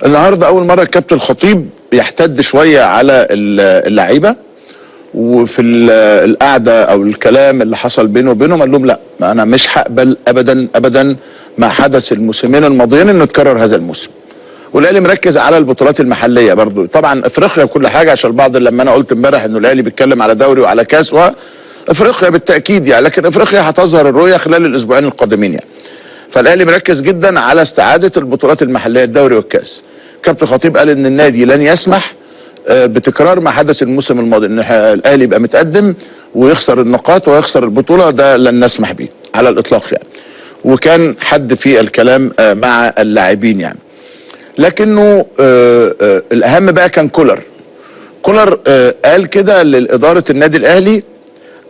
النهارده اول مره الكابتن الخطيب يحتد شويه على اللعيبه، وفي القعده او الكلام اللي حصل بينه وبينهم قال لهم لا، انا مش هقبل ابدا ابدا ما حدث الموسمين الماضيين انه يتكرر هذا الموسم. والاهلي مركز على البطولات المحليه برضو، طبعا افريقيا وكل حاجه، عشان البعض لما انا قلت امبارح انه الاهلي بيتكلم على دوري وعلى كاس وافريقيا بالتاكيد يعني، لكن افريقيا هتظهر الرؤيه خلال الاسبوعين القادمين يعني. فالاهلي مركز جدا على استعاده البطولات المحليه الدوري والكاس. كابتن خطيب قال ان النادي لن يسمح بتكرار ما حدث الموسم الماضي، ان الاهلي يبقى متقدم ويخسر النقاط ويخسر البطوله، ده لن نسمح به على الاطلاق يعني. وكان حد في الكلام مع اللاعبين يعني. لكنه الاهم بقى كان كولر قال كده لاداره النادي الاهلي،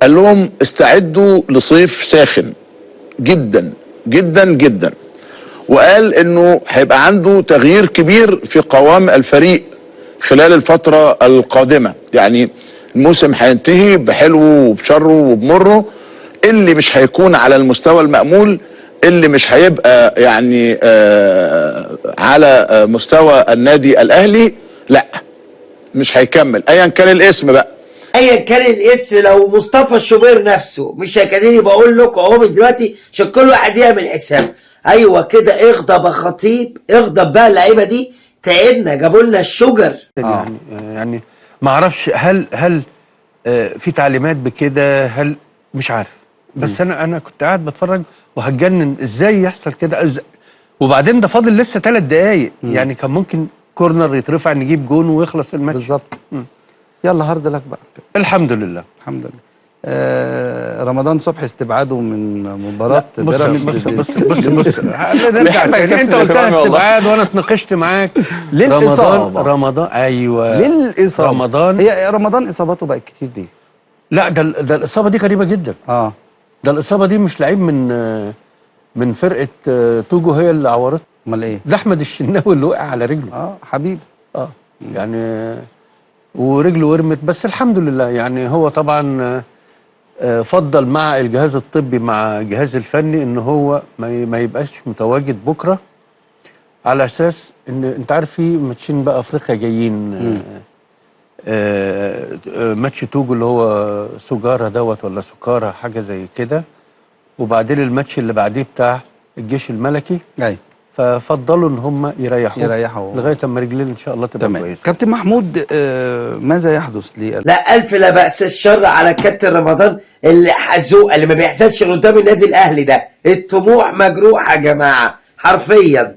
قال لهم استعدوا لصيف ساخن جدا جدا جدا، وقال انه هيبقى عنده تغيير كبير في قوام الفريق خلال الفتره القادمه، يعني الموسم هينتهي بحلوه وبشره وبمره، اللي مش هيكون على المستوى المأمول، اللي مش هيبقى يعني على مستوى النادي الاهلي، لا مش هيكمل ايا كان الاسم بقى. ايا كان الاسم، لو مصطفى الشوبير نفسه مش هيكاديني بقول لكم اهو من دلوقتي عشان كل واحد يعمل حساب. ايوه كده، اغضب يا خطيب، اغضب بقى. اللعيبه دي تعبنا، جابوا لنا الشجر. يعني ما اعرفش هل في تعليمات بكده، هل مش عارف، بس انا كنت قاعد بتفرج وهتجنن ازاي يحصل كده. وبعدين ده فاضل لسه 3 دقايق، يعني كان ممكن كورنر يترفع نجيب جون ويخلص الماتش بالظبط. يلا هارد لك بقى. الحمد لله الحمد لله. رمضان صبحي استبعاده من مباراه بيراميدز. بص نرجع تاني. انت قلتها استبعاد وانا اتناقشت معاك. رمضان ايوه للاصابه. رمضان، هي رمضان اصاباته بقت كتير دي. لا ده الاصابه دي غريبه جدا. ده الاصابه دي مش لعيب من فرقه توجو هي اللي عورته. امال ايه؟ ده احمد الشناوي اللي وقع على رجله. حبيبي. يعني ورجله ورمت، بس الحمد لله. يعني هو طبعا فضل مع الجهاز الطبي مع الجهاز الفني ان هو ما يبقاش متواجد بكره، على اساس ان انت عارف في ماتشين بقى افريقيا جايين. ماتش توجو اللي هو سجارة دوت ولا سكارة حاجه زي كده، وبعدين الماتش اللي بعديه بتاع الجيش الملكي. ايوه. ففضلوا ان هم يريحوا لغايه اما رجلين ان شاء الله تبقى كويسه. كابتن محمود، ماذا يحدث لي؟ لا الف لا باس الشر على كابتن رمضان اللي حزوق، اللي ما بيحزنش قدام النادي الاهلي. ده الطموح مجروح يا جماعه حرفيا.